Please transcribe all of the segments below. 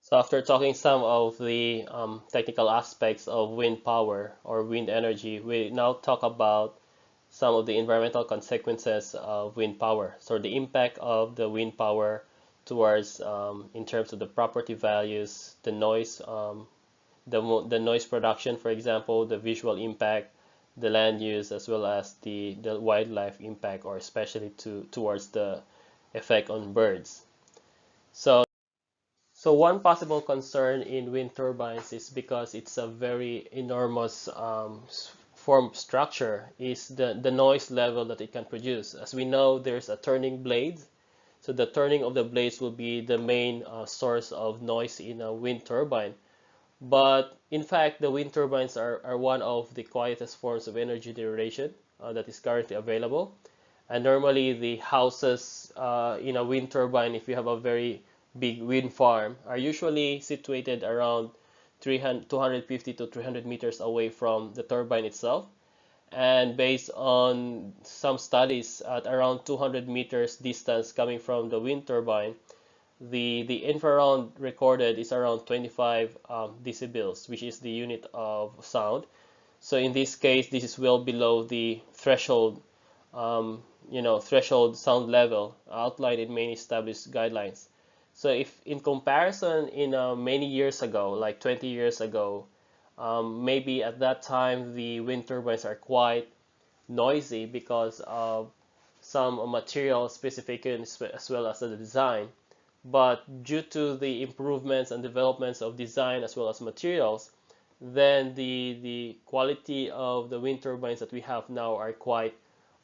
So after talking some of the technical aspects of wind power or wind energy, we now talk about some of the environmental consequences of wind power. So the impact of the wind power towards in terms of the property values, the noise, the noise production, for example, the visual impact, the land use, as well as the wildlife impact, or especially towards the effect on birds. So so one possible concern in wind turbines is because it's a very enormous form of structure is the noise level that it can produce. As we know, there's a turning blade. So the turning of the blades will be the main source of noise in a wind turbine. But in fact, the wind turbines are one of the quietest forms of energy generation that is currently available. And normally the houses in a wind turbine, if you have a very big wind farm, are usually situated around 300, 250 to 300 meters away from the turbine itself. And based on some studies at around 200 meters distance coming from the wind turbine, the infraround recorded is around 25 decibels, which is the unit of sound. So in this case, this is well below the threshold, threshold sound level outlined in many established guidelines. So if in comparison in many years ago, like 20 years ago, maybe at that time the wind turbines are quite noisy because of some material specifications as well as the design. But due to the improvements and developments of design as well as materials, then the quality of the wind turbines that we have now are quite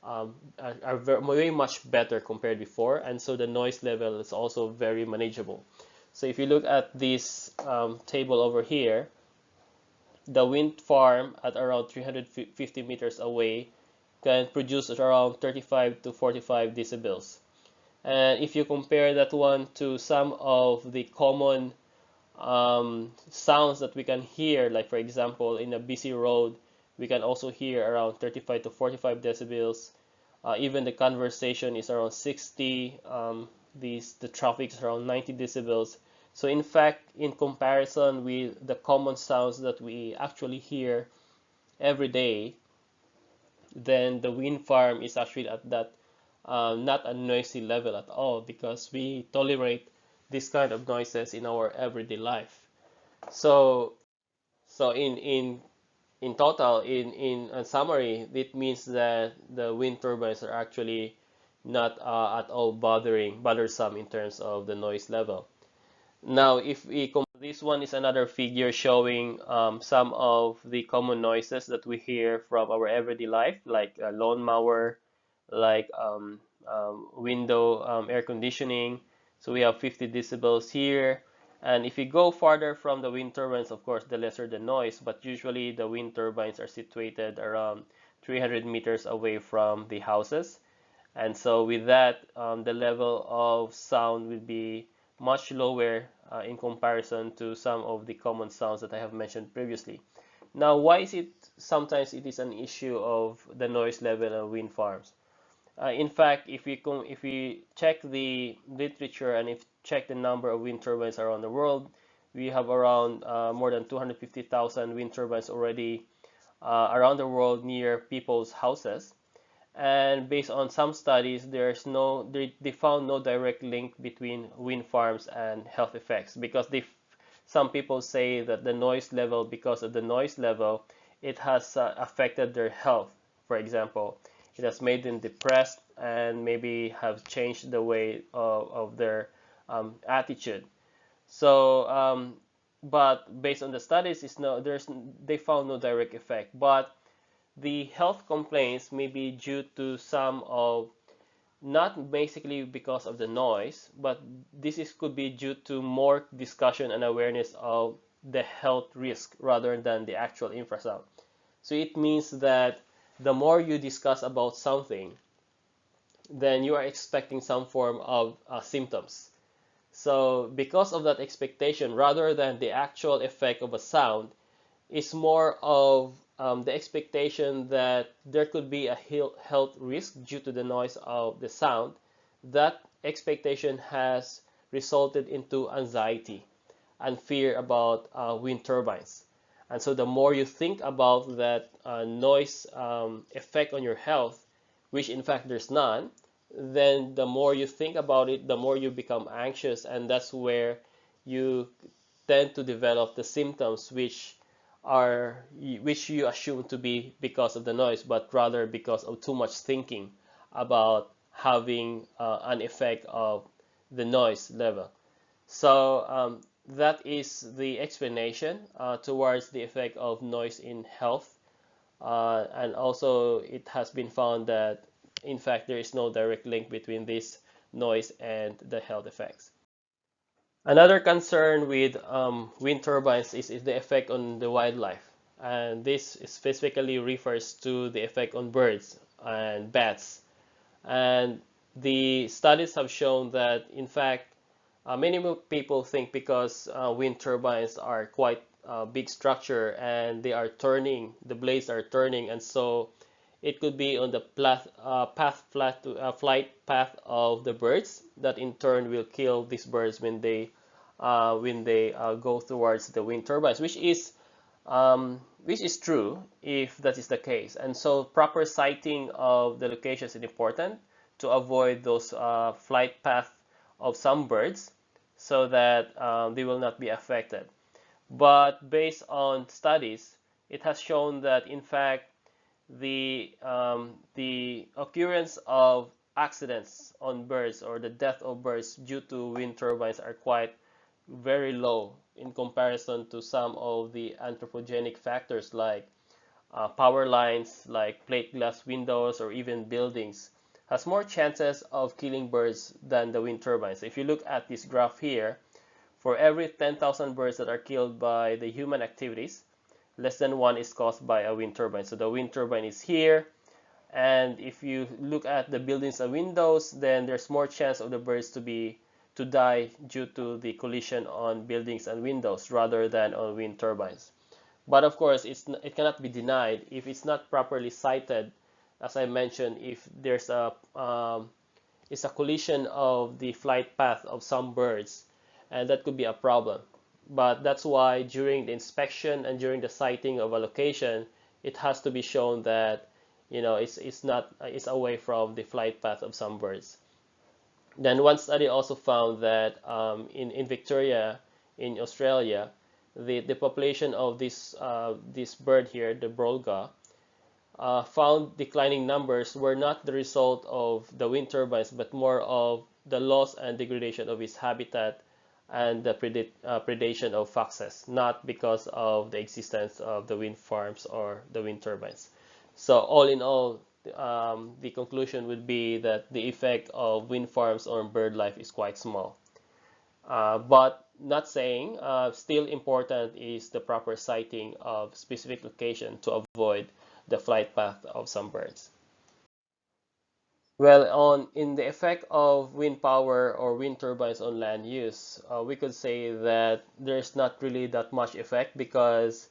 are very, way much better compared before, and so the noise level is also very manageable. So if you look at this table over here, the wind farm at around 350 meters away can produce around 35 to 45 decibels. And if you compare that one to some of the common sounds that we can hear, like for example, in a busy road, we can also hear around 35 to 45 decibels. Even the conversation is around 60. The traffic is around 90 decibels. So in fact, in comparison with the common sounds that we actually hear every day, then the wind farm is actually at that not a noisy level at all because we tolerate this kind of noises in our everyday life. So, so in total, in a summary, it means that the wind turbines are actually not at all bothersome in terms of the noise level. Now, if we this one is another figure showing some of the common noises that we hear from our everyday life, like a lawnmower, like window air conditioning. So we have 50 decibels here. And if you go farther from the wind turbines, of course, the lesser the noise, but usually the wind turbines are situated around 300 meters away from the houses. And so with that, the level of sound will be much lower in comparison to some of the common sounds that I have mentioned previously. Now, why is it sometimes it is an issue of the noise level of wind farms? In fact, if we check the literature and if check the number of wind turbines around the world, we have around more than 250,000 wind turbines already around the world near people's houses. And based on some studies, they found no direct link between wind farms and health effects because some people say that the noise level, because of the noise level, it has affected their health. For example, it has made them depressed and maybe have changed the way of their attitude. So, but based on the studies, they found no direct effect. But the health complaints may be due to some of not basically because of the noise, but could be due to more discussion and awareness of the health risk rather than the actual infrasound. So it means that the more you discuss about something, then you are expecting some form of symptoms. So because of that expectation, rather than the actual effect of a sound, is more of the expectation that there could be a health risk due to the noise of the sound. That expectation has resulted into anxiety. and fear about wind turbines. And so the more you think about that noise effect on your health, which in fact there's none, then the more you think about it, the more you become anxious, and that's where you tend to develop the symptoms which you assume to be because of the noise, but rather because of too much thinking about having an effect of the noise level. So that is the explanation towards the effect of noise in health. And also it has been found that in fact there is no direct link between this noise and the health effects. Another concern with wind turbines is the effect on the wildlife. And this specifically refers to the effect on birds and bats. And the studies have shown that, in fact, many people think because wind turbines are quite big structure and they are turning, the blades are turning, and so it could be on the flight path of the birds that in turn will kill these birds when they go towards the wind turbines, which is true if that is the case. And so proper sighting of the locations is important to avoid those flight path of some birds so that they will not be affected. But based on studies, it has shown that in fact the occurrence of accidents on birds or the death of birds due to wind turbines are quite very low in comparison to some of the anthropogenic factors like power lines, like plate glass windows, or even buildings, has more chances of killing birds than the wind turbines. If you look at this graph here, for every 10,000 birds that are killed by the human activities, less than one is caused by a wind turbine. So the wind turbine is here, and if you look at the buildings and windows, then there's more chance of the birds to die due to the collision on buildings and windows rather than on wind turbines. But of course, it cannot be denied if it's not properly sighted. As I mentioned, if there's it's a collision of the flight path of some birds, and that could be a problem. But that's why during the inspection and during the sighting of a location, it has to be shown that it's away from the flight path of some birds. Then one study also found that in Victoria, in Australia, the population of this bird here, the brolga, found declining numbers were not the result of the wind turbines, but more of the loss and degradation of its habitat and the predation of foxes, not because of the existence of the wind farms or the wind turbines. So all in all, the conclusion would be that the effect of wind farms on bird life is quite small. But not saying, still important is the proper sighting of specific location to avoid the flight path of some birds. Well, in the effect of wind power or wind turbines on land use, we could say that there's not really that much effect because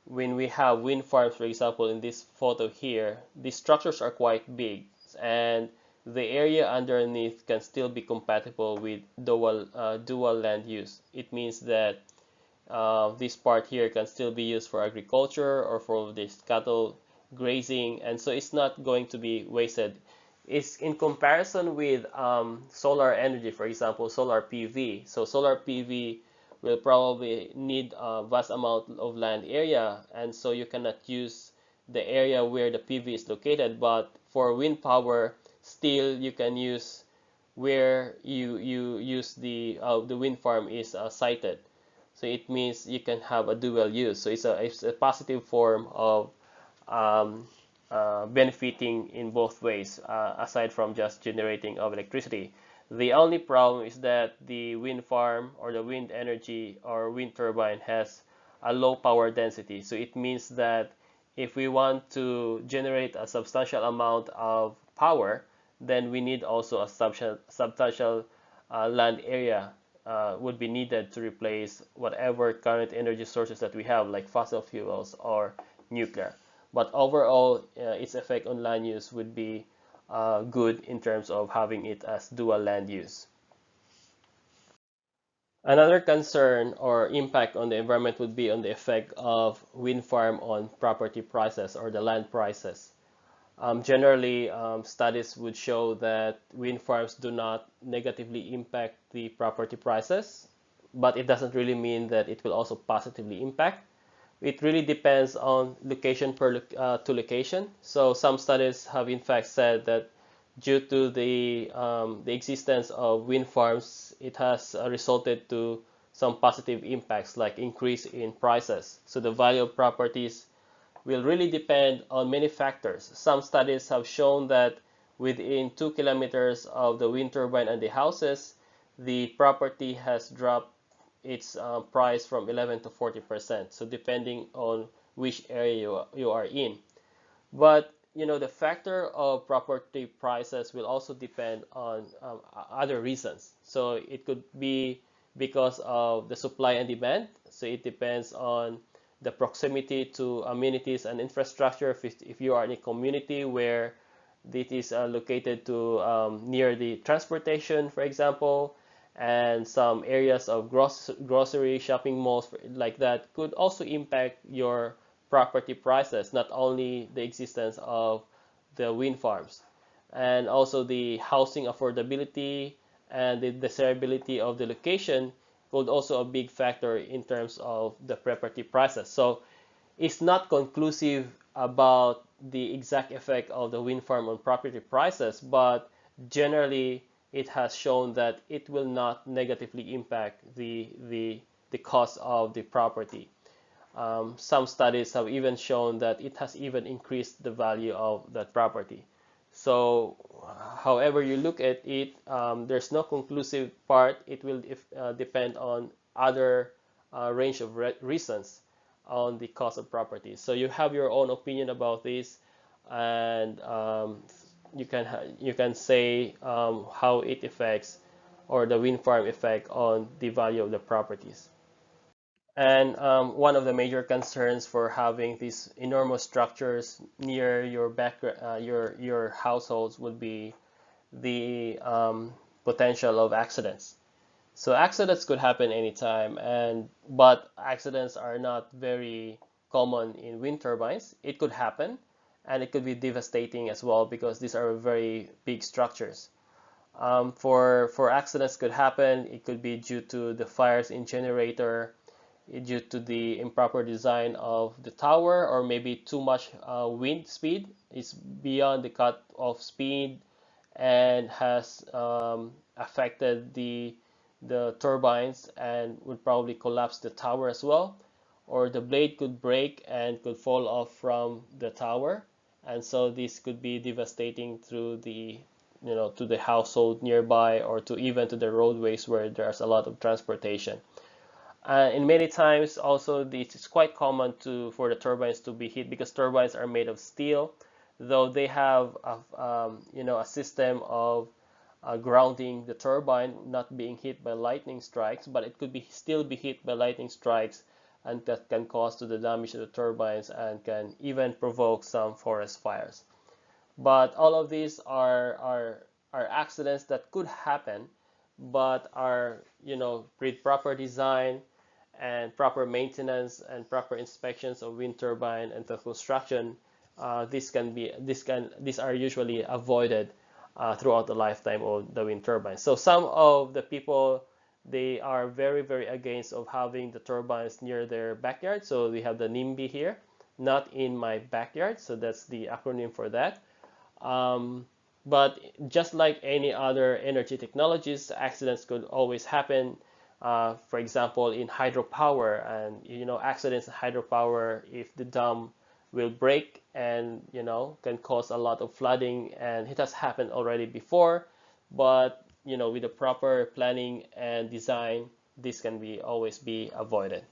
when we have wind farms, for example, in this photo here, the structures are quite big and the area underneath can still be compatible with dual land use. It means that this part here can still be used for agriculture or for this cattle grazing, and so it's not going to be wasted. It's in comparison with solar energy, for example, solar PV. So solar PV will probably need a vast amount of land area, and so you cannot use the area where the PV is located. But for wind power, still you can use where you use the wind farm is sited. So it means you can have a dual use. So it's a positive form of um, benefiting in both ways, aside from just generating of electricity. The only problem is that the wind farm or the wind energy or wind turbine has a low power density. So it means that if we want to generate a substantial amount of power, then we need also a substantial land area would be needed to replace whatever current energy sources that we have, like fossil fuels or nuclear. But overall, its effect on land use would be good in terms of having it as dual land use. Another concern or impact on the environment would be on the effect of wind farm on property prices or the land prices. Generally, studies would show that wind farms do not negatively impact the property prices, but it doesn't really mean that it will also positively impact. It really depends on location to location. So some studies have in fact said that due to the existence of wind farms, it has resulted to some positive impacts like increase in prices. So the value of properties will really depend on many factors. Some studies have shown that within 2 kilometers of the wind turbine and the houses, the property has dropped its price from 11 to 40%. So depending on which area you are in. But the factor of property prices will also depend on other reasons. So it could be because of the supply and demand. So it depends on the proximity to amenities and infrastructure. If you are in a community where it is located to near the transportation, for example, and some areas of grocery shopping malls like that could also impact your property prices, not only the existence of the wind farms, and also the housing affordability and the desirability of the location could also a big factor in terms of the property prices. So it's not conclusive about the exact effect of the wind farm on property prices, but generally it has shown that it will not negatively impact the cost of the property. Some studies have even shown that it has even increased the value of that property. So, however you look at it, there's no conclusive part. It will depend on other range of reasons on the cost of property. So you have your own opinion about this, and you can say how it affects or the wind farm effect on the value of the properties. And one of the major concerns for having these enormous structures near your your households would be the potential of accidents. So accidents could happen anytime, and but accidents are not very common in wind turbines. It could happen, and it could be devastating as well because these are very big structures. For accidents could happen, it could be due to the fires in generator, due to the improper design of the tower, or maybe too much wind speed is beyond the cut off speed and has affected the turbines and would probably collapse the tower as well, or the blade could break and could fall off from the tower, and so this could be devastating through the to the household nearby or to even to the roadways where there's a lot of transportation. And many times also it's quite common for the turbines to be hit because turbines are made of steel, though they have a system of grounding the turbine not being hit by lightning strikes, but it could be still be hit by lightning strikes, and that can cause to the damage to the turbines and can even provoke some forest fires. But all of these are accidents that could happen, but are with proper design and proper maintenance and proper inspections of wind turbine and the construction, these are usually avoided throughout the lifetime of the wind turbine. So some of the people, they are very against of having the turbines near their backyard. So we have the NIMBY here, not in my backyard. So that's the acronym for that. But just like any other energy technologies, accidents could always happen. For example, in hydropower, and accidents in hydropower, if the dam will break and can cause a lot of flooding, and it has happened already before. But with the proper planning and design, this can be always be avoided.